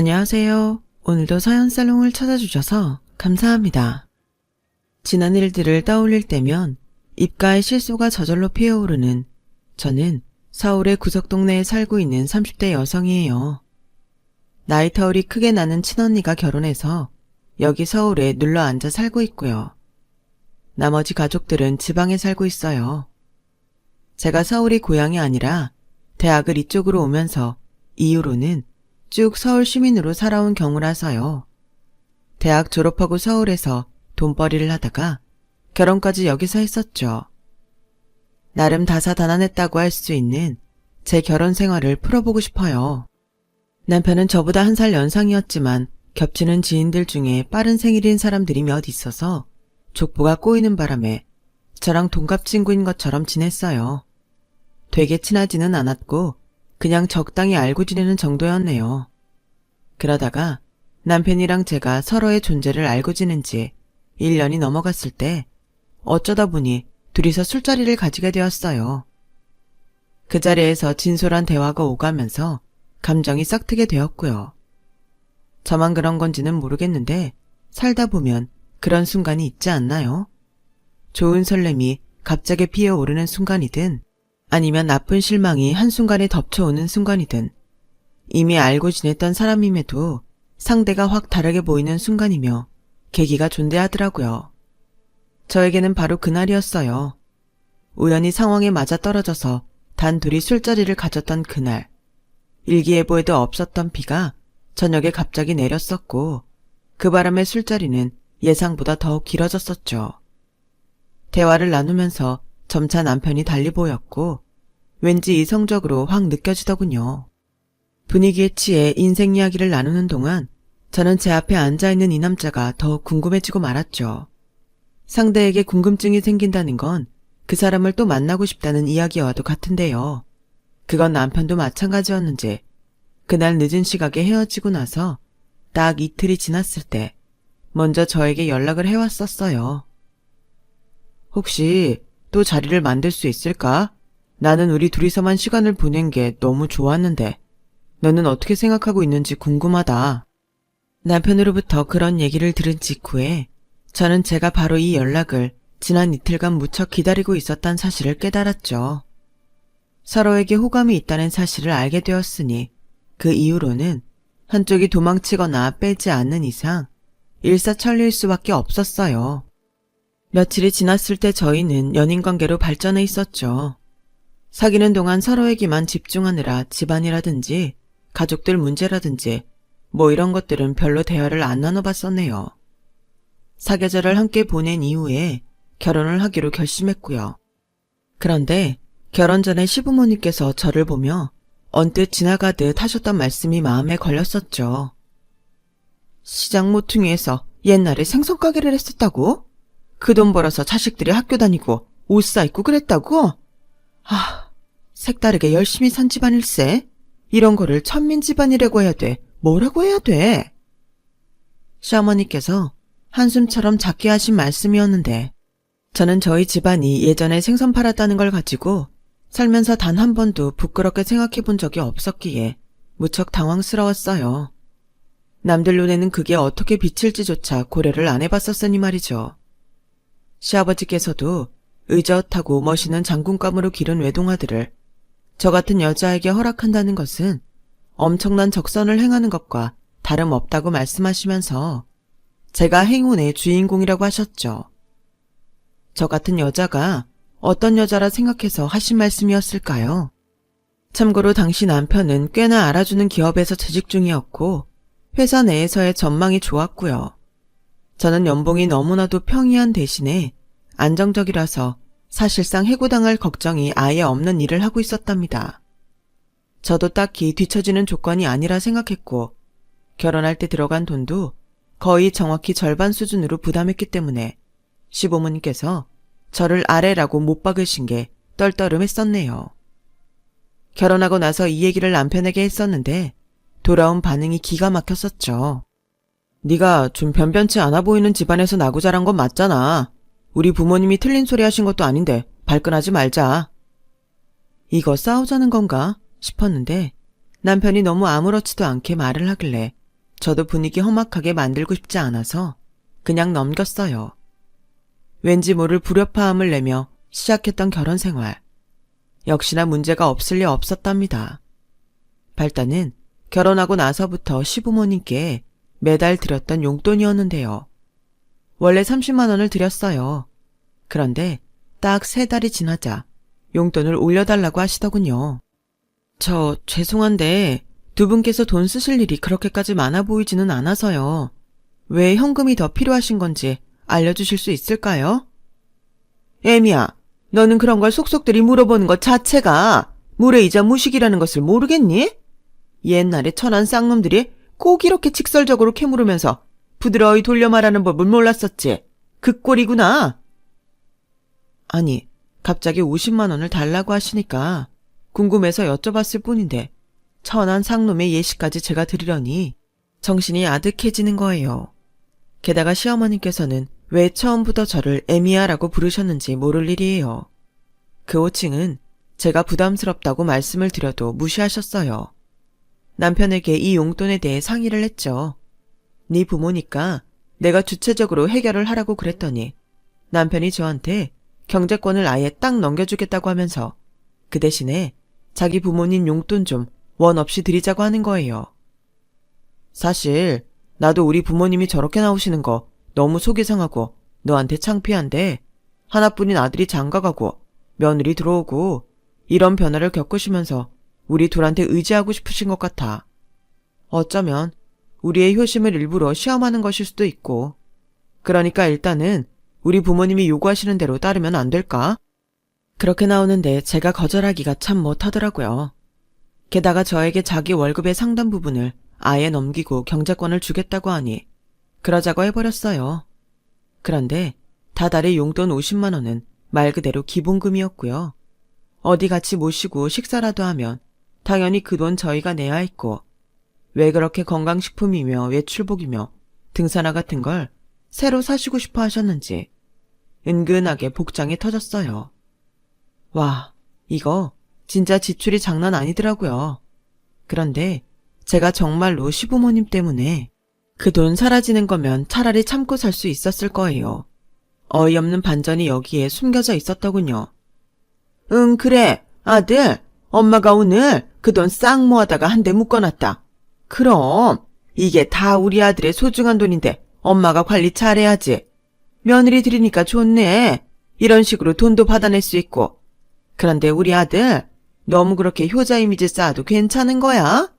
안녕하세요. 오늘도 서연살롱을 찾아주셔서 감사합니다. 지난 일들을 떠올릴 때면 입가에 실소가 저절로 피어오르는 저는 서울의 구석동네에 살고 있는 30대 여성이에요. 나이 터울이 크게 나는 친언니가 결혼해서 여기 서울에 눌러 앉아 살고 있고요. 나머지 가족들은 지방에 살고 있어요. 제가 서울이 고향이 아니라 대학을 이쪽으로 오면서 이후로는 쭉 서울 시민으로 살아온 경우라서요. 대학 졸업하고 서울에서 돈벌이를 하다가 결혼까지 여기서 했었죠. 나름 다사다난했다고 할 수 있는 제 결혼 생활을 풀어보고 싶어요. 남편은 저보다 1살 연상이었지만 겹치는 지인들 중에 빠른 생일인 사람들이 몇 있어서 족보가 꼬이는 바람에 저랑 동갑 친구인 것처럼 지냈어요. 되게 친하지는 않았고 그냥 적당히 알고 지내는 정도였네요. 그러다가 남편이랑 제가 서로의 존재를 알고 지낸 지 1년이 넘어갔을 때 어쩌다 보니 둘이서 술자리를 가지게 되었어요. 그 자리에서 진솔한 대화가 오가면서 감정이 싹트게 되었고요. 저만 그런 건지는 모르겠는데 살다 보면 그런 순간이 있지 않나요? 좋은 설렘이 갑자기 피어오르는 순간이든 아니면 나쁜 실망이 한순간에 덮쳐오는 순간이든 이미 알고 지냈던 사람임에도 상대가 확 다르게 보이는 순간이며 계기가 존재하더라고요. 저에게는 바로 그날이었어요. 우연히 상황에 맞아떨어져서 단 둘이 술자리를 가졌던 그날. 일기예보에도 없었던 비가 저녁에 갑자기 내렸었고 그 바람에 술자리는 예상보다 더욱 길어졌었죠. 대화를 나누면서 점차 남편이 달리 보였고 왠지 이성적으로 확 느껴지더군요. 분위기에 취해 인생 이야기를 나누는 동안 저는 제 앞에 앉아있는 이 남자가 더욱 궁금해지고 말았죠. 상대에게 궁금증이 생긴다는 건 그 사람을 또 만나고 싶다는 이야기와도 같은데요. 그건 남편도 마찬가지였는지 그날 늦은 시각에 헤어지고 나서 딱 이틀이 지났을 때 먼저 저에게 연락을 해왔었어요. 혹시 또 자리를 만들 수 있을까? 나는 우리 둘이서만 시간을 보낸 게 너무 좋았는데 너는 어떻게 생각하고 있는지 궁금하다. 남편으로부터 그런 얘기를 들은 직후에 저는 제가 바로 이 연락을 지난 이틀간 무척 기다리고 있었단 사실을 깨달았죠. 서로에게 호감이 있다는 사실을 알게 되었으니 그 이후로는 한쪽이 도망치거나 빼지 않는 이상 일사천리일 수밖에 없었어요. 며칠이 지났을 때 저희는 연인관계로 발전해 있었죠. 사귀는 동안 서로에게만 집중하느라 집안이라든지 가족들 문제라든지 뭐 이런 것들은 별로 대화를 안 나눠봤었네요. 사계절을 함께 보낸 이후에 결혼을 하기로 결심했고요. 그런데 결혼 전에 시부모님께서 저를 보며 언뜻 지나가듯 하셨던 말씀이 마음에 걸렸었죠. 시장 모퉁이에서 옛날에 생선 가게를 했었다고? 그 돈 벌어서 자식들이 학교 다니고 옷 사입고 그랬다고? 색다르게 열심히 산 집안일세? 이런 거를 천민 집안이라고 해야 돼? 뭐라고 해야 돼? 시어머니께서 한숨처럼 작게 하신 말씀이었는데 저는 저희 집안이 예전에 생선 팔았다는 걸 가지고 살면서 단 한 번도 부끄럽게 생각해 본 적이 없었기에 무척 당황스러웠어요. 남들 눈에는 그게 어떻게 비칠지조차 고려를 안 해봤었으니 말이죠. 시아버지께서도 의젓하고 멋있는 장군감으로 기른 외동아들을 저 같은 여자에게 허락한다는 것은 엄청난 적선을 행하는 것과 다름없다고 말씀하시면서 제가 행운의 주인공이라고 하셨죠. 저 같은 여자가 어떤 여자라 생각해서 하신 말씀이었을까요? 참고로 당시 남편은 꽤나 알아주는 기업에서 재직 중이었고 회사 내에서의 전망이 좋았고요. 저는 연봉이 너무나도 평이한 대신에 안정적이라서 사실상 해고당할 걱정이 아예 없는 일을 하고 있었답니다. 저도 딱히 뒤처지는 조건이 아니라 생각했고 결혼할 때 들어간 돈도 거의 정확히 절반 수준으로 부담했기 때문에 시부모님께서 저를 아래라고 못 박으신 게 떨떠름했었네요. 결혼하고 나서 이 얘기를 남편에게 했었는데 돌아온 반응이 기가 막혔었죠. 네가 좀 변변치 않아 보이는 집안에서 나고 자란 건 맞잖아. 우리 부모님이 틀린 소리 하신 것도 아닌데 발끈하지 말자. 이거 싸우자는 건가 싶었는데 남편이 너무 아무렇지도 않게 말을 하길래 저도 분위기 험악하게 만들고 싶지 않아서 그냥 넘겼어요. 왠지 모를 불협화음을 내며 시작했던 결혼 생활. 역시나 문제가 없을 리 없었답니다. 발단은 결혼하고 나서부터 시부모님께 매달 드렸던 용돈이었는데요. 원래 30만 원을 드렸어요. 그런데 딱 3달이 지나자 용돈을 올려달라고 하시더군요. 저 죄송한데 두 분께서 돈 쓰실 일이 그렇게까지 많아 보이지는 않아서요. 왜 현금이 더 필요하신 건지 알려주실 수 있을까요? 애미야, 너는 그런 걸 속속들이 물어보는 것 자체가 무례이자 무식이라는 것을 모르겠니? 옛날에 천한 쌍놈들이 꼭 이렇게 직설적으로 캐물으면서 부드러이 돌려 말하는 법을 몰랐었지. 그 꼴이구나. 아니, 갑자기 50만 원을 달라고 하시니까 궁금해서 여쭤봤을 뿐인데 천한 쌍놈의 예시까지 제가 드리려니 정신이 아득해지는 거예요. 게다가 시어머님께서는 왜 처음부터 저를 애미야라고 부르셨는지 모를 일이에요. 그 호칭은 제가 부담스럽다고 말씀을 드려도 무시하셨어요. 남편에게 이 용돈에 대해 상의를 했죠. 네 부모니까 내가 주체적으로 해결을 하라고 그랬더니 남편이 저한테 경제권을 아예 딱 넘겨주겠다고 하면서 그 대신에 자기 부모님 용돈 좀 원 없이 드리자고 하는 거예요. 사실 나도 우리 부모님이 저렇게 나오시는 거 너무 속이 상하고 너한테 창피한데 하나뿐인 아들이 장가가고 며느리 들어오고 이런 변화를 겪으시면서 우리 둘한테 의지하고 싶으신 것 같아. 어쩌면 우리의 효심을 일부러 시험하는 것일 수도 있고. 그러니까 일단은 우리 부모님이 요구하시는 대로 따르면 안 될까? 그렇게 나오는데 제가 거절하기가 참 못하더라고요. 게다가 저에게 자기 월급의 상당 부분을 아예 넘기고 경제권을 주겠다고 하니 그러자고 해버렸어요. 그런데 다달이 용돈 50만 원은 말 그대로 기본금이었고요. 어디 같이 모시고 식사라도 하면 당연히 그 돈 저희가 내야 했고 왜 그렇게 건강식품이며 외출복이며 등산화 같은 걸 새로 사시고 싶어 하셨는지 은근하게 복장이 터졌어요. 와, 이거 진짜 지출이 장난 아니더라고요. 그런데 제가 정말로 시부모님 때문에 그 돈 사라지는 거면 차라리 참고 살 수 있었을 거예요. 어이없는 반전이 여기에 숨겨져 있었더군요. 응, 그래. 아들, 엄마가 오늘 그 돈 싹 모아다가 한 대 묶어놨다. 그럼 이게 다 우리 아들의 소중한 돈인데 엄마가 관리 잘해야지. 며느리 들이니까 좋네. 이런 식으로 돈도 받아낼 수 있고. 그런데 우리 아들 너무 그렇게 효자 이미지 쌓아도 괜찮은 거야?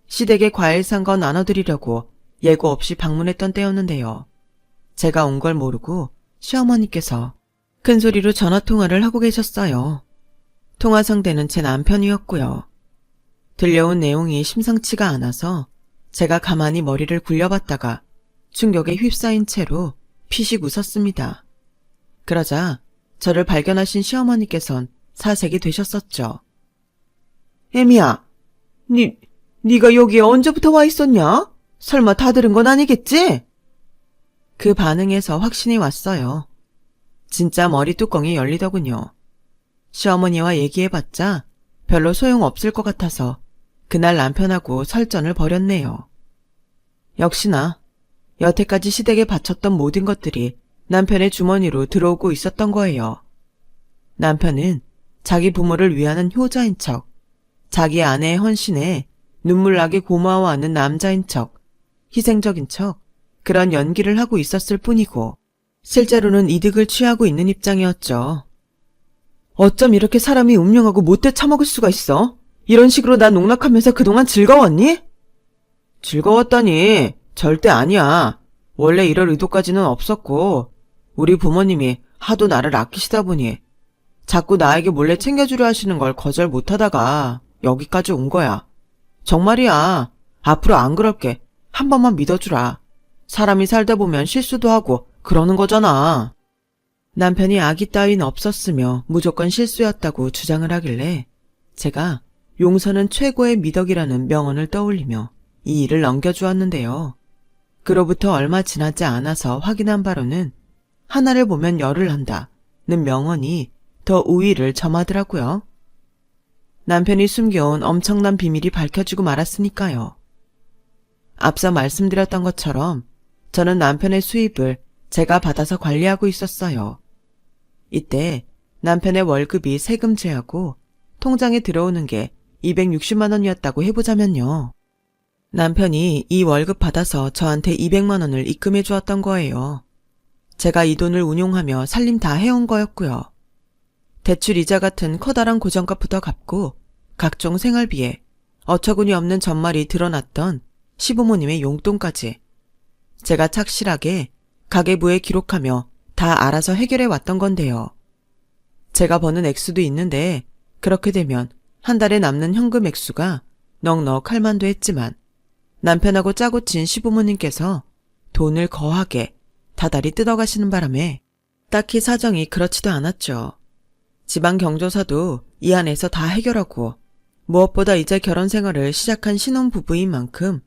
시댁에 과일 산 거 나눠드리려고 예고 없이 방문했던 때였는데요. 제가 온 걸 모르고 시어머니께서 큰 소리로 전화통화를 하고 계셨어요. 통화 상대는 제 남편이었고요. 들려온 내용이 심상치가 않아서 제가 가만히 머리를 굴려봤다가 충격에 휩싸인 채로 피식 웃었습니다. 그러자 저를 발견하신 시어머니께선 사색이 되셨었죠. 애미야, 네가 여기에 언제부터 와 있었냐? 설마 다 들은 건 아니겠지? 그 반응에서 확신이 왔어요. 진짜 머리 뚜껑이 열리더군요. 시어머니와 얘기해봤자 별로 소용없을 것 같아서 그날 남편하고 설전을 벌였네요. 역시나 여태까지 시댁에 바쳤던 모든 것들이 남편의 주머니로 들어오고 있었던 거예요. 남편은 자기 부모를 위하는 효자인 척, 자기 아내의 헌신에 눈물나게 고마워하는 남자인 척, 희생적인 척, 그런 연기를 하고 있었을 뿐이고 실제로는 이득을 취하고 있는 입장이었죠. 어쩜 이렇게 사람이 운명하고 못돼 처먹을 수가 있어? 이런 식으로 나 농락하면서 그동안 즐거웠니? 즐거웠다니 절대 아니야. 원래 이럴 의도까지는 없었고 우리 부모님이 하도 나를 아끼시다 보니 자꾸 나에게 몰래 챙겨주려 하시는 걸 거절 못하다가 여기까지 온 거야. 정말이야. 앞으로 안 그럴게. 한 번만 믿어주라. 사람이 살다 보면 실수도 하고 그러는 거잖아. 남편이 아기 따윈 없었으며 무조건 실수였다고 주장을 하길래 제가 용서는 최고의 미덕이라는 명언을 떠올리며 이 일을 넘겨주었는데요. 그로부터 얼마 지나지 않아서 확인한 바로는 하나를 보면 열을 한다는 명언이 더 우위를 점하더라고요. 남편이 숨겨온 엄청난 비밀이 밝혀지고 말았으니까요. 앞서 말씀드렸던 것처럼 저는 남편의 수입을 제가 받아서 관리하고 있었어요. 이때 남편의 월급이 세금 제하고 통장에 들어오는 게 260만 원이었다고 해보자면요. 남편이 이 월급 받아서 저한테 200만 원을 입금해 주었던 거예요. 제가 이 돈을 운용하며 살림 다 해온 거였고요. 대출 이자 같은 커다란 고정값부터 갚고 각종 생활비에 어처구니 없는 전말이 드러났던 시부모님의 용돈까지 제가 착실하게 가계부에 기록하며 다 알아서 해결해 왔던 건데요. 제가 버는 액수도 있는데 그렇게 되면 한 달에 남는 현금 액수가 넉넉할 만도 했지만 남편하고 짜고 친 시부모님께서 돈을 거하게 다달이 뜯어가시는 바람에 딱히 사정이 그렇지도 않았죠. 지방 경조사도 이 안에서 다 해결하고 무엇보다 이제 결혼 생활을 시작한 신혼부부인 만큼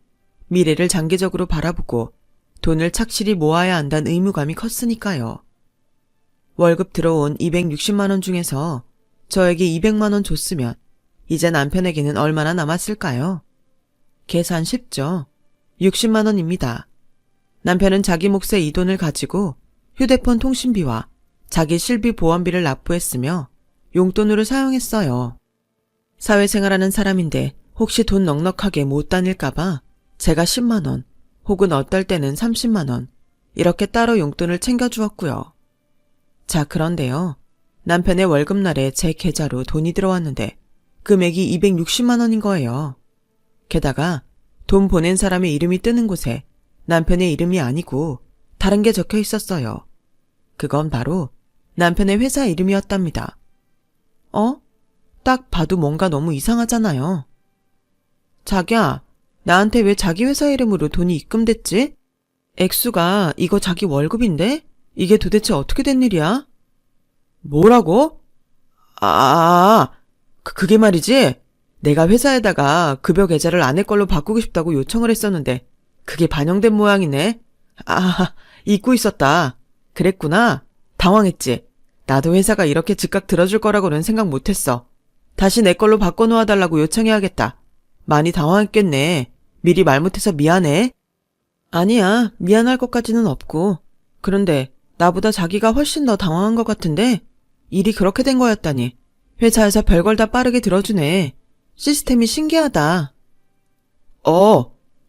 미래를 장기적으로 바라보고 돈을 착실히 모아야 한다는 의무감이 컸으니까요. 월급 들어온 260만 원 중에서 저에게 200만 원 줬으면 이제 남편에게는 얼마나 남았을까요? 계산 쉽죠. 60만 원입니다. 남편은 자기 몫의 이 돈을 가지고 휴대폰 통신비와 자기 실비 보험비를 납부했으며 용돈으로 사용했어요. 사회생활하는 사람인데 혹시 돈 넉넉하게 못 다닐까봐 제가 10만 원 혹은 어떨 때는 30만 원 이렇게 따로 용돈을 챙겨주었고요. 자, 그런데요. 남편의 월급날에 제 계좌로 돈이 들어왔는데 금액이 260만 원인 거예요. 게다가 돈 보낸 사람의 이름이 뜨는 곳에 남편의 이름이 아니고 다른 게 적혀 있었어요. 그건 바로 남편의 회사 이름이었답니다. 딱 봐도 뭔가 너무 이상하잖아요. 자기야, 나한테 왜 자기 회사 이름으로 돈이 입금됐지? 액수가 이거 자기 월급인데? 이게 도대체 어떻게 된 일이야? 뭐라고? 그게 말이지. 내가 회사에다가 급여 계좌를 아내 걸로 바꾸고 싶다고 요청을 했었는데 그게 반영된 모양이네. 잊고 있었다. 그랬구나. 당황했지. 나도 회사가 이렇게 즉각 들어줄 거라고는 생각 못했어. 다시 내 걸로 바꿔놓아달라고 요청해야겠다. 많이 당황했겠네. 미리 말 못해서 미안해. 아니야, 미안할 것까지는 없고. 그런데 나보다 자기가 훨씬 더 당황한 것 같은데 일이 그렇게 된 거였다니. 회사에서 별걸 다 빠르게 들어주네. 시스템이 신기하다.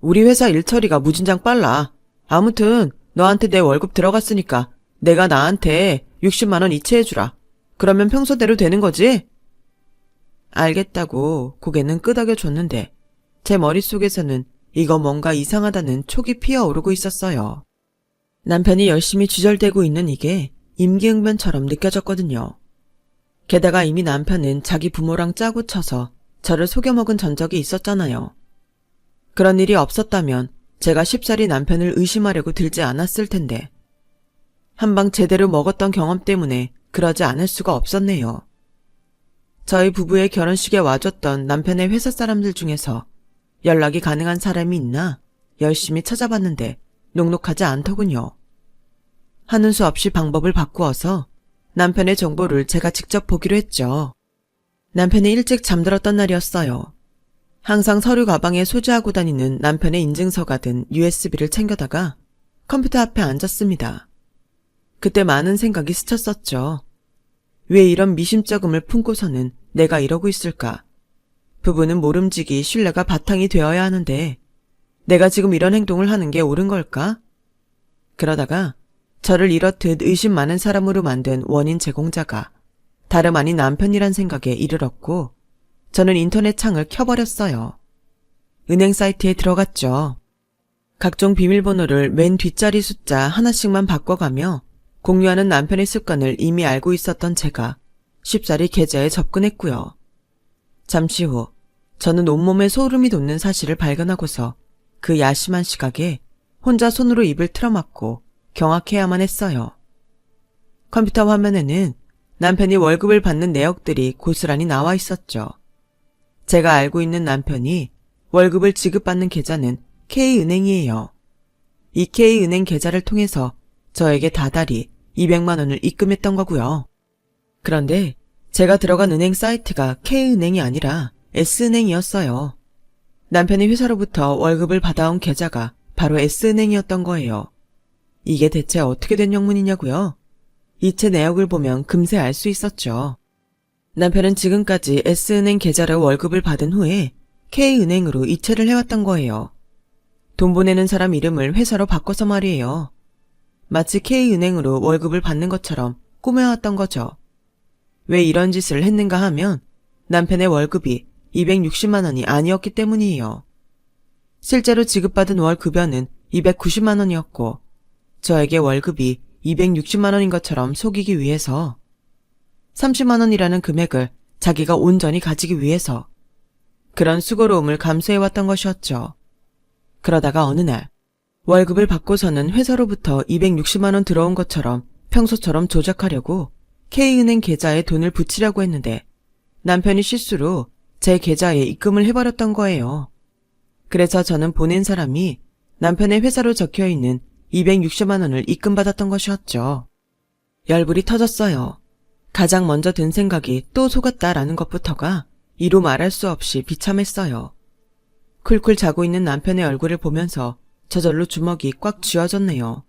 우리 회사 일처리가 무진장 빨라. 아무튼 너한테 내 월급 들어갔으니까 내가 나한테 60만 원 이체해주라. 그러면 평소대로 되는 거지? 알겠다고 고개는 끄덕여줬는데 제 머릿속에서는 이거 뭔가 이상하다는 촉이 피어오르고 있었어요. 남편이 열심히 쥐절대고 있는 이게 임기응변처럼 느껴졌거든요. 게다가 이미 남편은 자기 부모랑 짜고 쳐서 저를 속여먹은 전적이 있었잖아요. 그런 일이 없었다면 제가 쉽사리 남편을 의심하려고 들지 않았을 텐데 한방 제대로 먹었던 경험 때문에 그러지 않을 수가 없었네요. 저희 부부의 결혼식에 와줬던 남편의 회사 사람들 중에서 연락이 가능한 사람이 있나 열심히 찾아봤는데 녹록하지 않더군요. 하는 수 없이 방법을 바꾸어서 남편의 정보를 제가 직접 보기로 했죠. 남편이 일찍 잠들었던 날이었어요. 항상 서류 가방에 소지하고 다니는 남편의 인증서가 든 USB를 챙겨다가 컴퓨터 앞에 앉았습니다. 그때 많은 생각이 스쳤었죠. 왜 이런 미심쩍음을 품고서는 내가 이러고 있을까? 부부는 모름지기 신뢰가 바탕이 되어야 하는데 내가 지금 이런 행동을 하는 게 옳은 걸까? 그러다가 저를 이렇듯 의심 많은 사람으로 만든 원인 제공자가 다름 아닌 남편이란 생각에 이르렀고 저는 인터넷 창을 켜버렸어요. 은행 사이트에 들어갔죠. 각종 비밀번호를 맨 뒷자리 숫자 하나씩만 바꿔가며 공유하는 남편의 습관을 이미 알고 있었던 제가 쉽사리 계좌에 접근했고요. 잠시 후 저는 온몸에 소름이 돋는 사실을 발견하고서 그 야심한 시각에 혼자 손으로 입을 틀어막고 경악해야만 했어요. 컴퓨터 화면에는 남편이 월급을 받는 내역들이 고스란히 나와 있었죠. 제가 알고 있는 남편이 월급을 지급받는 계좌는 K은행이에요. 이 K은행 계좌를 통해서 저에게 다달이 200만 원을 입금했던 거고요. 그런데 제가 들어간 은행 사이트가 K은행이 아니라 S은행이었어요. 남편이 회사로부터 월급을 받아온 계좌가 바로 S은행이었던 거예요. 이게 대체 어떻게 된 영문이냐고요? 이체 내역을 보면 금세 알 수 있었죠. 남편은 지금까지 S은행 계좌로 월급을 받은 후에 K은행으로 이체를 해왔던 거예요. 돈 보내는 사람 이름을 회사로 바꿔서 말이에요. 마치 K은행으로 월급을 받는 것처럼 꾸며왔던 거죠. 왜 이런 짓을 했는가 하면 남편의 월급이 260만 원이 아니었기 때문이에요. 실제로 지급받은 월 급여는 290만 원이었고 저에게 월급이 260만 원인 것처럼 속이기 위해서 30만 원이라는 금액을 자기가 온전히 가지기 위해서 그런 수고로움을 감수해왔던 것이었죠. 그러다가 어느 날 월급을 받고서는 회사로부터 260만 원 들어온 것처럼 평소처럼 조작하려고 K은행 계좌에 돈을 붙이려고 했는데 남편이 실수로 제 계좌에 입금을 해버렸던 거예요. 그래서 저는 보낸 사람이 남편의 회사로 적혀있는 260만 원을 입금받았던 것이었죠. 열불이 터졌어요. 가장 먼저 든 생각이 또 속았다라는 것부터가 이루 말할 수 없이 비참했어요. 쿨쿨 자고 있는 남편의 얼굴을 보면서 저절로 주먹이 꽉 쥐어졌네요.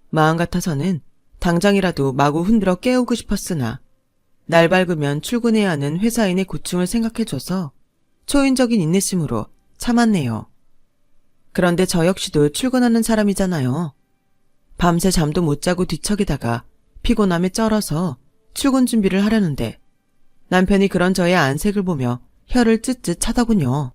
마음 같아서는 당장이라도 마구 흔들어 깨우고 싶었으나 날 밝으면 출근해야 하는 회사인의 고충을 생각해줘서 초인적인 인내심으로 참았네요. 그런데 저 역시도 출근하는 사람이잖아요. 밤새 잠도 못 자고 뒤척이다가 피곤함에 쩔어서 출근 준비를 하려는데 남편이 그런 저의 안색을 보며 혀를 쯧쯧 차더군요.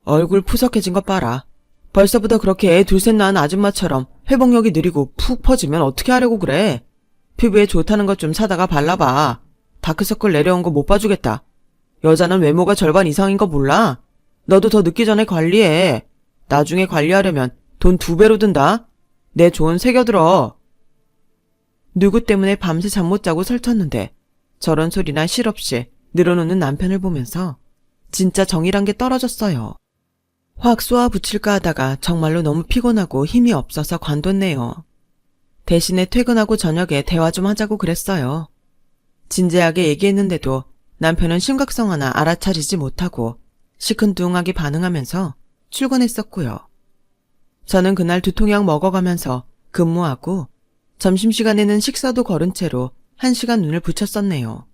얼굴 푸석해진 것 봐라. 벌써부터 그렇게 애 둘셋 낳은 아줌마처럼 회복력이 느리고 푹 퍼지면 어떻게 하려고 그래. 피부에 좋다는 것 좀 사다가 발라봐. 다크서클 내려온 거 못 봐주겠다. 여자는 외모가 절반 이상인 거 몰라? 너도 더 늦기 전에 관리해. 나중에 관리하려면 돈 2배로 든다. 내 조언 새겨들어. 누구 때문에 밤새 잠 못 자고 설쳤는데 저런 소리나 실없이 늘어놓는 남편을 보면서 진짜 정이란 게 떨어졌어요. 확 쏘아붙일까 하다가 정말로 너무 피곤하고 힘이 없어서 관뒀네요. 대신에 퇴근하고 저녁에 대화 좀 하자고 그랬어요. 진지하게 얘기했는데도 남편은 심각성 하나 알아차리지 못하고 시큰둥하게 반응하면서 출근했었고요. 저는 그날 두통약 먹어가면서 근무하고 점심시간에는 식사도 거른 채로 1시간 눈을 붙였었네요.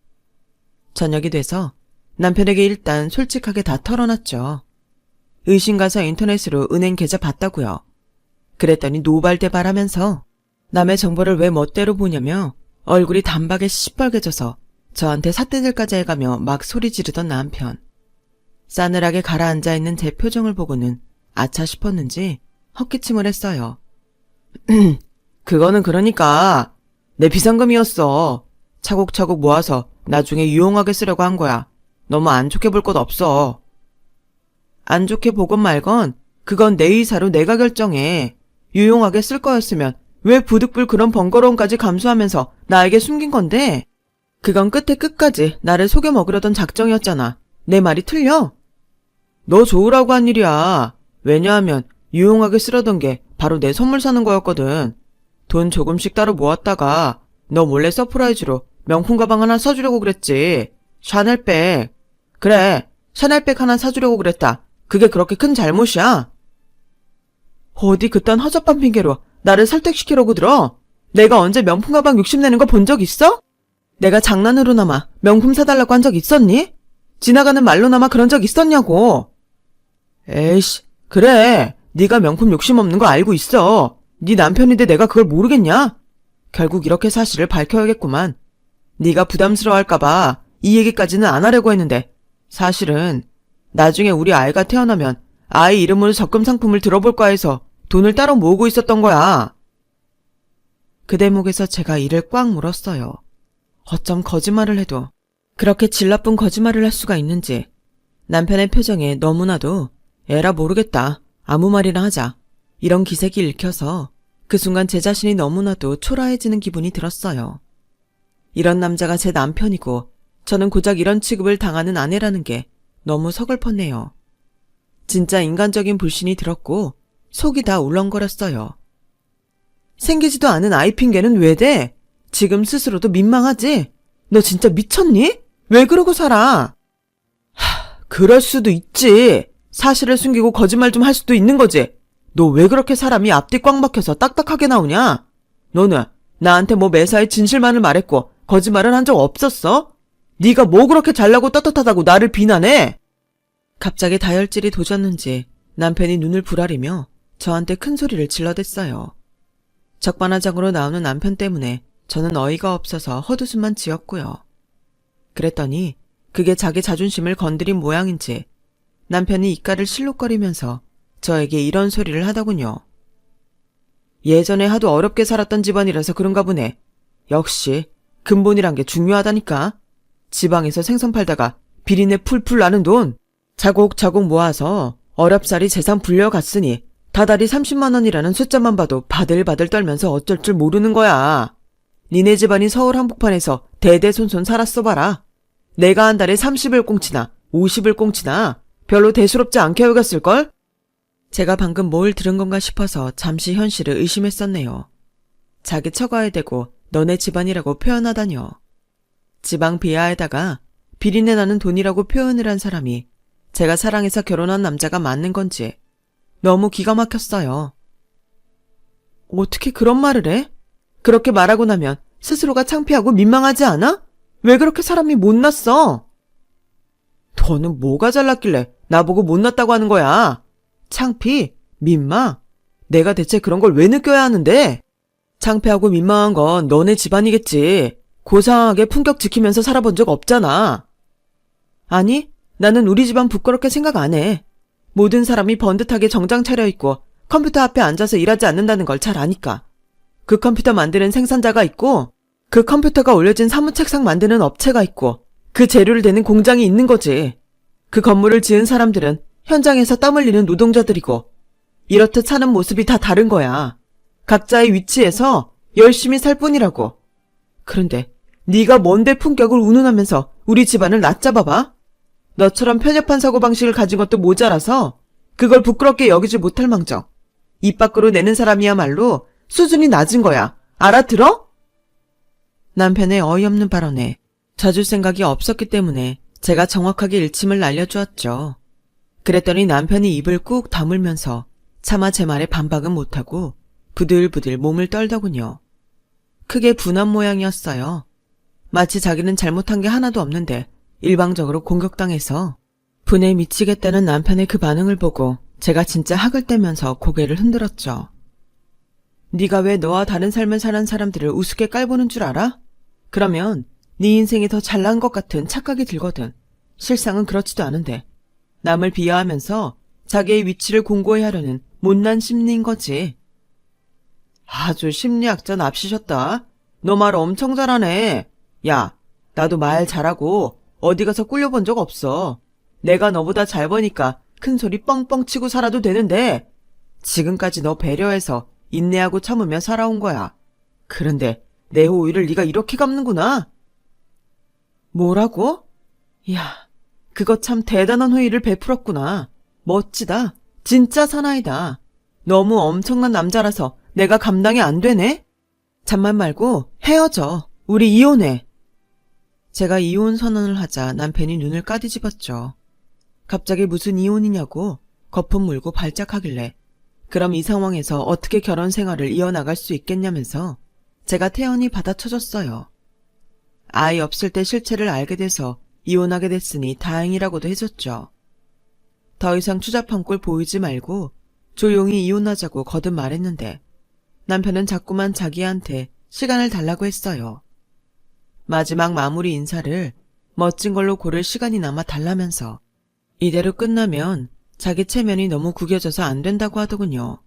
저녁이 돼서 남편에게 일단 솔직하게 다 털어놨죠. 의심 가서 인터넷으로 은행 계좌 봤다고요. 그랬더니 노발대발하면서 남의 정보를 왜 멋대로 보냐며 얼굴이 단박에 시뻘개져서 저한테 삿대질까지 해가며 막 소리 지르던 남편. 싸늘하게 가라앉아있는 제 표정을 보고는 아차 싶었는지 헛기침을 했어요. 그거는 그러니까 내 비상금이었어. 차곡차곡 모아서 나중에 유용하게 쓰려고 한 거야. 너무 안 좋게 볼 것 없어. 안 좋게 보건 말건 그건 내 의사로 내가 결정해. 유용하게 쓸 거였으면 왜 부득불 그런 번거로움까지 감수하면서 나에게 숨긴 건데? 그건 끝에 끝까지 나를 속여 먹으려던 작정이었잖아. 내 말이 틀려? 너 좋으라고 한 일이야. 왜냐하면 유용하게 쓰려던 게 바로 내 선물 사는 거였거든. 돈 조금씩 따로 모았다가 너 몰래 서프라이즈로 명품 가방 하나 사주려고 그랬지. 샤넬백. 그래, 샤넬백 하나 사주려고 그랬다. 그게 그렇게 큰 잘못이야? 어디 그딴 허접한 핑계로 나를 설득시키려고 들어? 내가 언제 명품 가방 욕심내는 거 본 적 있어? 내가 장난으로나마 명품 사달라고 한 적 있었니? 지나가는 말로나마 그런 적 있었냐고. 에이씨, 그래. 네가 명품 욕심 없는 거 알고 있어. 네 남편인데 내가 그걸 모르겠냐? 결국 이렇게 사실을 밝혀야겠구만. 네가 부담스러워할까봐 이 얘기까지는 안 하려고 했는데 사실은 나중에 우리 아이가 태어나면 아이 이름으로 적금 상품을 들어볼까 해서 돈을 따로 모으고 있었던 거야. 그 대목에서 제가 이를 꽉 물었어요. 어쩜 거짓말을 해도 그렇게 질 나쁜 거짓말을 할 수가 있는지. 남편의 표정에 너무나도 에라 모르겠다. 아무 말이나 하자. 이런 기색이 읽혀서 그 순간 제 자신이 너무나도 초라해지는 기분이 들었어요. 이런 남자가 제 남편이고 저는 고작 이런 취급을 당하는 아내라는 게 너무 서글펐네요. 진짜 인간적인 불신이 들었고 속이 다 울렁거렸어요. 생기지도 않은 아이 핑계는 왜 대? 지금 스스로도 민망하지? 너 진짜 미쳤니? 왜 그러고 살아? 그럴 수도 있지. 사실을 숨기고 거짓말 좀 할 수도 있는 거지. 너 왜 그렇게 사람이 앞뒤 꽉 막혀서 딱딱하게 나오냐? 너는 나한테 뭐 매사에 진실만을 말했고 거짓말은 한 적 없었어? 네가 뭐 그렇게 잘나고 떳떳하다고 나를 비난해? 갑자기 다혈질이 도졌는지 남편이 눈을 부라리며 저한테 큰 소리를 질러댔어요. 적반하장으로 나오는 남편 때문에 저는 어이가 없어서 헛웃음만 지었고요. 그랬더니 그게 자기 자존심을 건드린 모양인지 남편이 입가를 실룩거리면서 저에게 이런 소리를 하더군요. 예전에 하도 어렵게 살았던 집안이라서 그런가 보네. 역시 근본이란 게 중요하다니까. 지방에서 생선 팔다가 비린내 풀풀 나는 돈 차곡차곡 모아서 어렵사리 재산 불려갔으니 다달이 30만 원이라는 숫자만 봐도 바들바들 떨면서 어쩔 줄 모르는 거야. 니네 집안이 서울 한복판에서 대대손손 살았어 봐라. 내가 한 달에 30을 꽁치나 50을 꽁치나 별로 대수롭지 않게 여겼을걸? 제가 방금 뭘 들은 건가 싶어서 잠시 현실을 의심했었네요. 자기 처가에 대고 너네 집안이라고 표현하다뇨. 지방 비하에다가 비린내 나는 돈이라고 표현을 한 사람이 제가 사랑해서 결혼한 남자가 맞는 건지 너무 기가 막혔어요. 어떻게 그런 말을 해? 그렇게 말하고 나면 스스로가 창피하고 민망하지 않아? 왜 그렇게 사람이 못났어? 너는 뭐가 잘났길래 나보고 못났다고 하는 거야? 창피? 민망? 내가 대체 그런 걸 왜 느껴야 하는데? 창피하고 민망한 건 너네 집안이겠지. 고상하게 품격 지키면서 살아본 적 없잖아. 아니, 나는 우리 집안 부끄럽게 생각 안 해. 모든 사람이 번듯하게 정장 차려입고 컴퓨터 앞에 앉아서 일하지 않는다는 걸 잘 아니까. 그 컴퓨터 만드는 생산자가 있고 그 컴퓨터가 올려진 사무책상 만드는 업체가 있고 그 재료를 대는 공장이 있는 거지. 그 건물을 지은 사람들은 현장에서 땀 흘리는 노동자들이고 이렇듯 사는 모습이 다 다른 거야. 각자의 위치에서 열심히 살 뿐이라고. 그런데 네가 뭔데 품격을 운운하면서 우리 집안을 낮잡아봐? 너처럼 편협한 사고방식을 가진 것도 모자라서 그걸 부끄럽게 여기지 못할 망정. 입 밖으로 내는 사람이야말로 수준이 낮은 거야. 알아들어? 남편의 어이없는 발언에 져줄 생각이 없었기 때문에 제가 정확하게 일침을 날려주었죠. 그랬더니 남편이 입을 꾹 다물면서 차마 제 말에 반박은 못하고 부들부들 몸을 떨더군요. 크게 분한 모양이었어요. 마치 자기는 잘못한 게 하나도 없는데 일방적으로 공격당해서 분에 미치겠다는 남편의 그 반응을 보고 제가 진짜 학을 떼면서 고개를 흔들었죠. 네가 왜 너와 다른 삶을 사는 사람들을 우습게 깔보는 줄 알아? 그러면 네 인생이 더 잘난 것 같은 착각이 들거든. 실상은 그렇지도 않은데 남을 비하하면서 자기의 위치를 공고히 하려는 못난 심리인 거지. 아주 심리학자 납시셨다. 너 말 엄청 잘하네. 야, 나도 말 잘하고 어디 가서 꿀려본 적 없어. 내가 너보다 잘 버니까 큰 소리 뻥뻥 치고 살아도 되는데 지금까지 너 배려해서 인내하고 참으며 살아온 거야. 그런데 내 호의를 네가 이렇게 갚는구나. 뭐라고? 야, 그거 참 대단한 호의를 베풀었구나. 멋지다. 진짜 사나이다. 너무 엄청난 남자라서 내가 감당이 안 되네? 잠만 말고 헤어져. 우리 이혼해. 제가 이혼 선언을 하자 남편이 눈을 까디집었죠. 갑자기 무슨 이혼이냐고 거품 물고 발작하길래 그럼 이 상황에서 어떻게 결혼 생활을 이어나갈 수 있겠냐면서 제가 태연히 받아쳐줬어요. 아이 없을 때 실체를 알게 돼서 이혼하게 됐으니 다행이라고도 해줬죠. 더 이상 추잡한 꼴 보이지 말고 조용히 이혼하자고 거듭 말했는데 남편은 자꾸만 자기한테 시간을 달라고 했어요. 마지막 마무리 인사를 멋진 걸로 고를 시간이 남아 달라면서 이대로 끝나면 자기 체면이 너무 구겨져서 안 된다고 하더군요.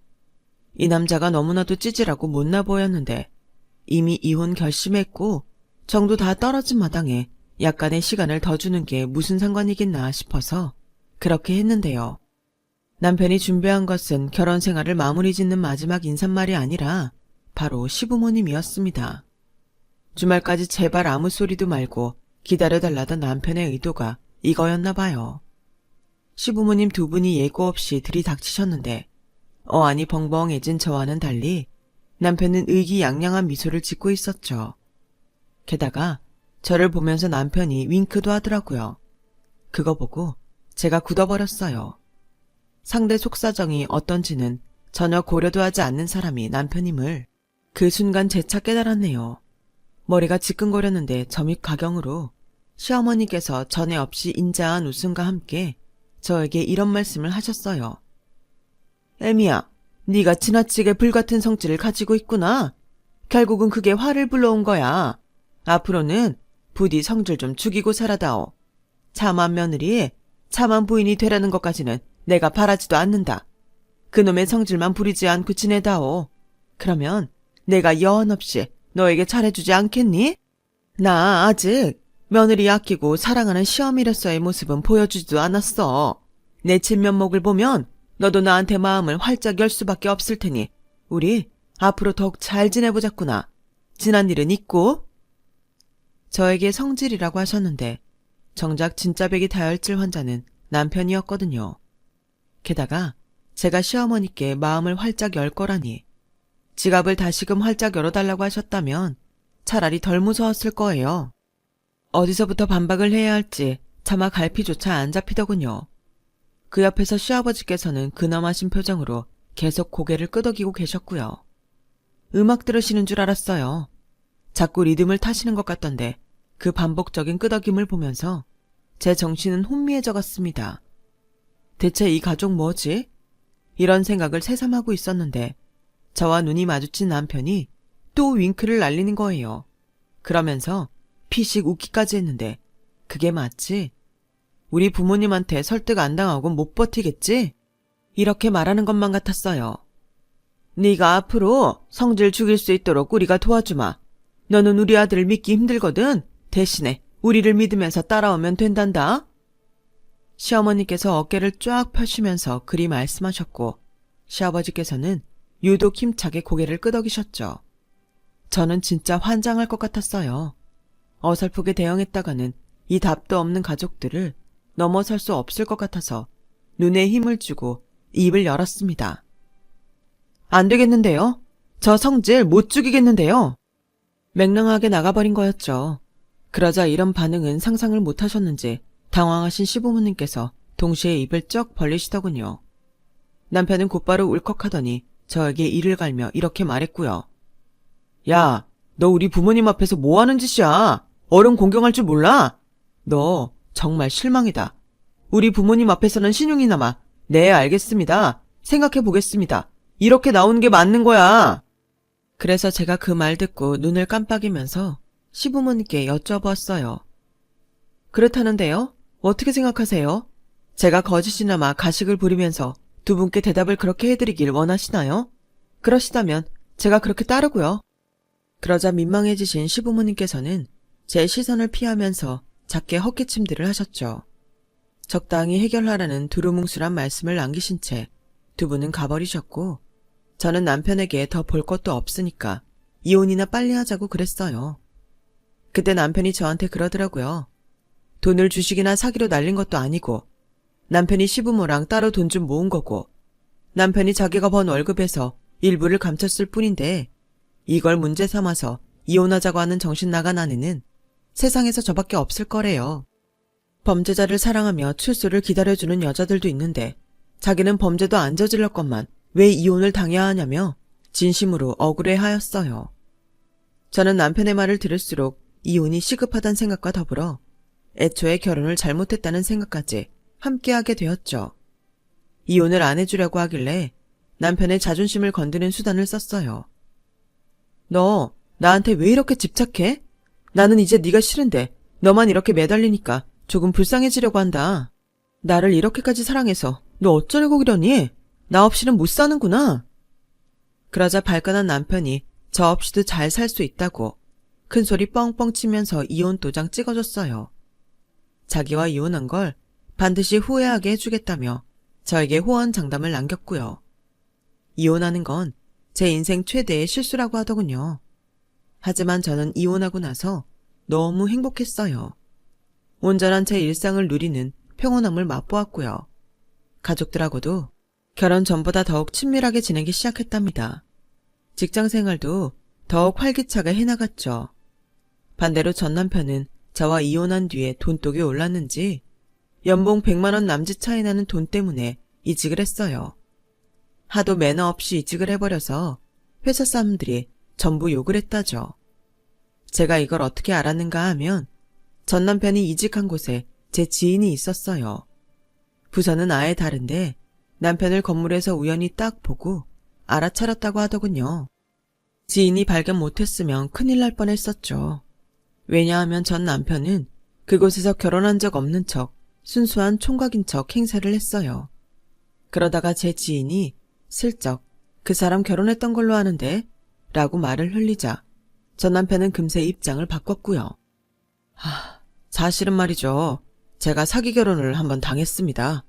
이 남자가 너무나도 찌질하고 못나 보였는데 이미 이혼 결심했고 정도 다 떨어진 마당에 약간의 시간을 더 주는 게 무슨 상관이겠나 싶어서 그렇게 했는데요. 남편이 준비한 것은 결혼 생활을 마무리 짓는 마지막 인사말이 아니라 바로 시부모님이었습니다. 주말까지 제발 아무 소리도 말고 기다려달라던 남편의 의도가 이거였나 봐요. 시부모님 두 분이 예고 없이 들이닥치셨는데 어안이 벙벙해진 저와는 달리 남편은 의기양양한 미소를 짓고 있었죠. 게다가 저를 보면서 남편이 윙크도 하더라고요. 그거 보고 제가 굳어버렸어요. 상대 속사정이 어떤지는 전혀 고려도 하지 않는 사람이 남편임을 그 순간 재차 깨달았네요. 머리가 지끈거렸는데 점입 가경으로 시어머니께서 전에 없이 인자한 웃음과 함께 저에게 이런 말씀을 하셨어요. 애미야, 네가 지나치게 불같은 성질을 가지고 있구나. 결국은 그게 화를 불러온 거야. 앞으로는 부디 성질 좀 죽이고 살아다오. 참한 며느리, 참한 부인이 되라는 것까지는 내가 바라지도 않는다. 그놈의 성질만 부리지 않고 지내다오. 그러면 내가 여한없이 너에게 잘해주지 않겠니? 나 아직 며느리 아끼고 사랑하는 시어미로서의 모습은 보여주지도 않았어. 내 진면목을 보면 너도 나한테 마음을 활짝 열 수밖에 없을 테니 우리 앞으로 더욱 잘 지내보자꾸나. 지난 일은 잊고. 저에게 성질이라고 하셨는데 정작 진짜 백이 다혈질 환자는 남편이었거든요. 게다가 제가 시어머니께 마음을 활짝 열 거라니 지갑을 다시금 활짝 열어달라고 하셨다면 차라리 덜 무서웠을 거예요. 어디서부터 반박을 해야 할지 차마 갈피조차 안 잡히더군요. 그 옆에서 시아버지께서는 근엄하신 표정으로 계속 고개를 끄덕이고 계셨고요. 음악 들으시는 줄 알았어요. 자꾸 리듬을 타시는 것 같던데 그 반복적인 끄덕임을 보면서 제 정신은 혼미해져 갔습니다. 대체 이 가족 뭐지? 이런 생각을 새삼하고 있었는데 저와 눈이 마주친 남편이 또 윙크를 날리는 거예요. 그러면서 피식 웃기까지 했는데 그게 맞지? 우리 부모님한테 설득 안 당하고 못 버티겠지? 이렇게 말하는 것만 같았어요. 네가 앞으로 성질 죽일 수 있도록 우리가 도와주마. 너는 우리 아들을 믿기 힘들거든. 대신에 우리를 믿으면서 따라오면 된단다. 시어머니께서 어깨를 쫙 펴시면서 그리 말씀하셨고 시아버지께서는 유독 힘차게 고개를 끄덕이셨죠. 저는 진짜 환장할 것 같았어요. 어설프게 대응했다가는 이 답도 없는 가족들을 넘어설 수 없을 것 같아서 눈에 힘을 주고 입을 열었습니다. 안 되겠는데요? 저 성질 못 죽이겠는데요? 맹랑하게 나가버린 거였죠. 그러자 이런 반응은 상상을 못하셨는지 당황하신 시부모님께서 동시에 입을 쩍 벌리시더군요. 남편은 곧바로 울컥하더니 저에게 이를 갈며 이렇게 말했고요. 야, 너 우리 부모님 앞에서 뭐 하는 짓이야? 어른 공경할 줄 몰라? 너 정말 실망이다. 우리 부모님 앞에서는 신용이나마 네 알겠습니다. 생각해 보겠습니다. 이렇게 나오는 게 맞는 거야. 그래서 제가 그 말 듣고 눈을 깜빡이면서 시부모님께 여쭤봤어요. 그렇다는데요? 어떻게 생각하세요? 제가 거짓이나마 가식을 부리면서 두 분께 대답을 그렇게 해드리길 원하시나요? 그러시다면 제가 그렇게 따르고요. 그러자 민망해지신 시부모님께서는 제 시선을 피하면서 작게 헛기침들을 하셨죠. 적당히 해결하라는 두루뭉술한 말씀을 남기신 채 두 분은 가버리셨고 저는 남편에게 더 볼 것도 없으니까 이혼이나 빨리 하자고 그랬어요. 그때 남편이 저한테 그러더라고요. 돈을 주식이나 사기로 날린 것도 아니고 남편이 시부모랑 따로 돈 좀 모은 거고 남편이 자기가 번 월급에서 일부를 감췄을 뿐인데 이걸 문제 삼아서 이혼하자고 하는 정신 나간 아내는 세상에서 저밖에 없을 거래요. 범죄자를 사랑하며 출소를 기다려주는 여자들도 있는데 자기는 범죄도 안 저질렀건만 왜 이혼을 당해야 하냐며 진심으로 억울해하였어요. 저는 남편의 말을 들을수록 이혼이 시급하다는 생각과 더불어 애초에 결혼을 잘못했다는 생각까지 함께하게 되었죠. 이혼을 안 해주려고 하길래 남편의 자존심을 건드는 수단을 썼어요. 너 나한테 왜 이렇게 집착해? 나는 이제 네가 싫은데 너만 이렇게 매달리니까 조금 불쌍해지려고 한다. 나를 이렇게까지 사랑해서 너 어쩌려고 그러니? 나 없이는 못 사는구나. 그러자 발끈한 남편이 저 없이도 잘 살 수 있다고 큰소리 뻥뻥 치면서 이혼 도장 찍어줬어요. 자기와 이혼한 걸 반드시 후회하게 해주겠다며 저에게 호언장담을 남겼고요. 이혼하는 건 제 인생 최대의 실수라고 하더군요. 하지만 저는 이혼하고 나서 너무 행복했어요. 온전한 제 일상을 누리는 평온함을 맛보았고요. 가족들하고도 결혼 전보다 더욱 친밀하게 지내기 시작했답니다. 직장생활도 더욱 활기차게 해나갔죠. 반대로 전 남편은 저와 이혼한 뒤에 돈독이 올랐는지 연봉 100만 원 남짓 차이 나는 돈 때문에 이직을 했어요. 하도 매너 없이 이직을 해버려서 회사 사람들이 전부 욕을 했다죠. 제가 이걸 어떻게 알았는가 하면 전 남편이 이직한 곳에 제 지인이 있었어요. 부서는 아예 다른데 남편을 건물에서 우연히 딱 보고 알아차렸다고 하더군요. 지인이 발견 못했으면 큰일 날 뻔했었죠. 왜냐하면 전 남편은 그곳에서 결혼한 적 없는 척 순수한 총각인 척 행세를 했어요. 그러다가 제 지인이 슬쩍 그 사람 결혼했던 걸로 아는데 라고 말을 흘리자 전 남편은 금세 입장을 바꿨고요. 사실은 말이죠. 제가 사기 결혼을 한번 당했습니다.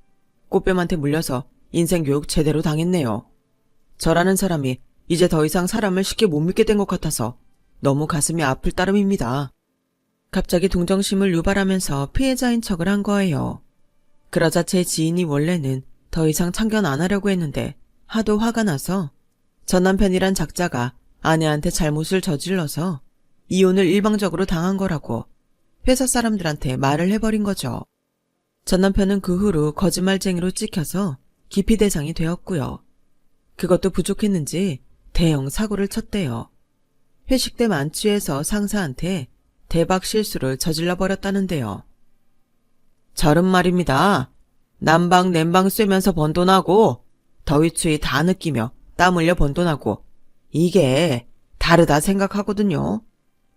꽃뱀한테 물려서 인생 교육 제대로 당했네요. 저라는 사람이 이제 더 이상 사람을 쉽게 못 믿게 된 것 같아서 너무 가슴이 아플 따름입니다. 갑자기 동정심을 유발하면서 피해자인 척을 한 거예요. 그러자 제 지인이 원래는 더 이상 참견 안 하려고 했는데 하도 화가 나서 전 남편이란 작자가 아내한테 잘못을 저질러서 이혼을 일방적으로 당한 거라고 회사 사람들한테 말을 해버린 거죠. 전 남편은 그 후로 거짓말쟁이로 찍혀서 기피 대상이 되었고요. 그것도 부족했는지 대형 사고를 쳤대요. 회식 때 만취해서 상사한테 대박 실수를 저질러 버렸다는데요. 저런 말입니다. 난방 냉방 쐬면서 번 돈하고 더위 추위 다 느끼며 땀 흘려 번 돈하고 이게 다르다 생각하거든요.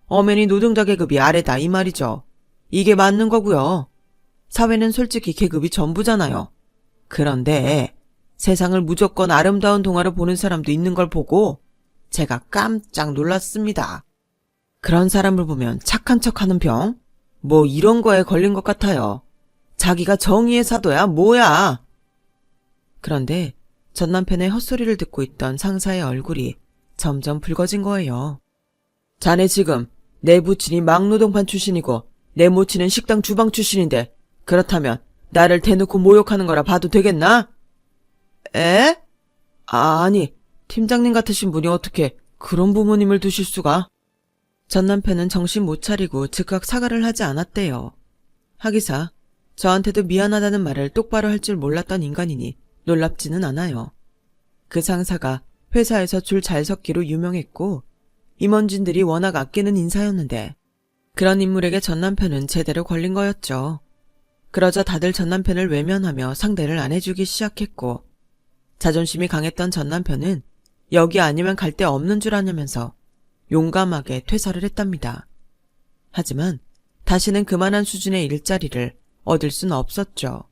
엄연히 노동자 계급이 아래다 이 말이죠. 이게 맞는 거고요. 사회는 솔직히 계급이 전부잖아요. 그런데 세상을 무조건 아름다운 동화로 보는 사람도 있는 걸 보고 제가 깜짝 놀랐습니다. 그런 사람을 보면 착한 척하는 병? 뭐 이런 거에 걸린 것 같아요. 자기가 정의의 사도야 뭐야. 그런데 전 남편의 헛소리를 듣고 있던 상사의 얼굴이 점점 붉어진 거예요. 자네 지금 내 부친이 막노동판 출신이고 내 모친은 식당 주방 출신인데 그렇다면 나를 대놓고 모욕하는 거라 봐도 되겠나? 에? 아니, 팀장님 같으신 분이 어떻게 그런 부모님을 두실 수가? 전 남편은 정신 못 차리고 즉각 사과를 하지 않았대요. 하기사 저한테도 미안하다는 말을 똑바로 할 줄 몰랐던 인간이니 놀랍지는 않아요. 그 상사가 회사에서 줄 잘 섞기로 유명했고 임원진들이 워낙 아끼는 인사였는데 그런 인물에게 전 남편은 제대로 걸린 거였죠. 그러자 다들 전 남편을 외면하며 상대를 안 해주기 시작했고 자존심이 강했던 전 남편은 여기 아니면 갈 데 없는 줄 아냐면서 용감하게 퇴사를 했답니다. 하지만 다시는 그만한 수준의 일자리를 얻을 수는 없었죠.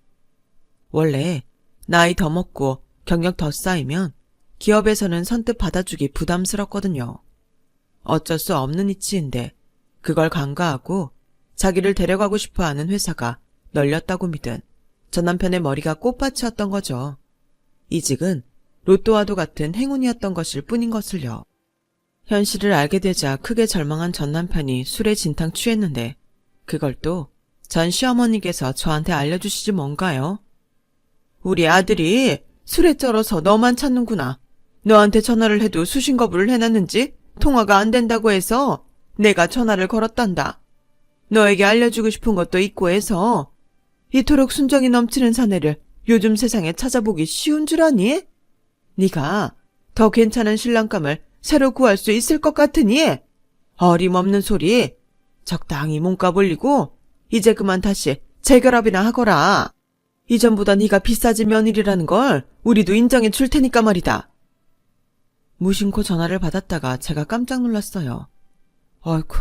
원래 나이 더 먹고 경력 더 쌓이면 기업에서는 선뜻 받아주기 부담스럽거든요. 어쩔 수 없는 이치인데 그걸 간과하고 자기를 데려가고 싶어하는 회사가 널렸다고 믿은 전 남편의 머리가 꽃밭이었던 거죠. 이직은 로또와도 같은 행운이었던 것일 뿐인 것을요. 현실을 알게 되자 크게 절망한 전 남편이 술에 진탕 취했는데 그걸 또 전 시어머니께서 저한테 알려주시지 뭔가요? 우리 아들이 술에 쩔어서 너만 찾는구나. 너한테 전화를 해도 수신 거부를 해놨는지 통화가 안 된다고 해서 내가 전화를 걸었단다. 너에게 알려주고 싶은 것도 있고 해서 이토록 순정이 넘치는 사내를 요즘 세상에 찾아보기 쉬운 줄 아니? 네가 더 괜찮은 신랑감을 새로 구할 수 있을 것 같으니 어림없는 소리 적당히 몸값 올리고 이제 그만 다시 재결합이나 하거라. 이전보다 네가 비싸진 며느리라는 걸 우리도 인정해 줄 테니까 말이다. 무심코 전화를 받았다가 제가 깜짝 놀랐어요. 어이쿠,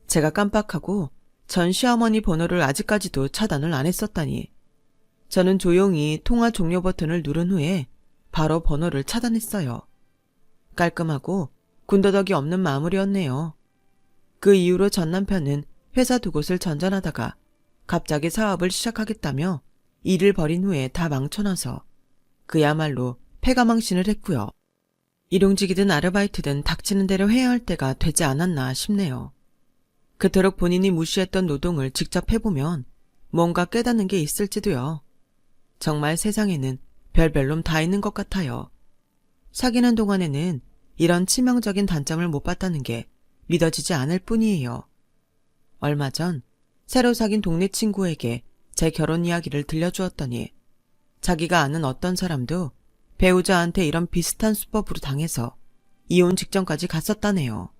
제가 깜빡하고 전 시어머니 번호를 아직까지도 차단을 안 했었다니. 저는 조용히 통화 종료 버튼을 누른 후에 바로 번호를 차단했어요. 깔끔하고 군더더기 없는 마무리였네요. 그 이후로 전 남편은 회사 두 곳을 전전하다가 갑자기 사업을 시작하겠다며 일을 벌인 후에 다 망쳐놔서 그야말로 패가망신을 했고요. 일용직이든 아르바이트든 닥치는 대로 해야 할 때가 되지 않았나 싶네요. 그토록 본인이 무시했던 노동을 직접 해보면 뭔가 깨닫는 게 있을지도요. 정말 세상에는 별별 놈 다 있는 것 같아요. 사귀는 동안에는 이런 치명적인 단점을 못 봤다는 게 믿어지지 않을 뿐이에요. 얼마 전 새로 사귄 동네 친구에게 제 결혼 이야기를 들려주었더니 자기가 아는 어떤 사람도 배우자한테 이런 비슷한 수법으로 당해서 이혼 직전까지 갔었다네요.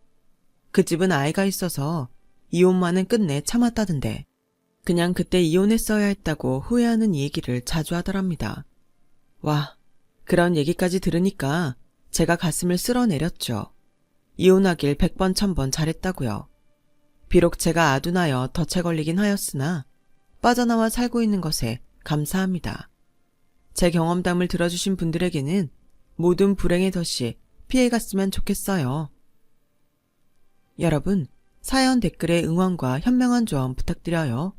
그 집은 아이가 있어서 이혼만은 끝내 참았다던데 그냥 그때 이혼했어야 했다고 후회하는 얘기를 자주 하더랍니다. 와, 그런 얘기까지 들으니까 제가 가슴을 쓸어내렸죠. 이혼하길 100번 1000번 잘했다고요. 비록 제가 아둔하여 덫에 걸리긴 하였으나 빠져나와 살고 있는 것에 감사합니다. 제 경험담을 들어주신 분들에게는 모든 불행의 덫이 피해갔으면 좋겠어요. 여러분, 사연 댓글에 응원과 현명한 조언 부탁드려요.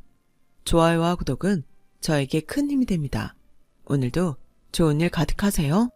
좋아요와 구독은 저에게 큰 힘이 됩니다. 오늘도 좋은 일 가득하세요.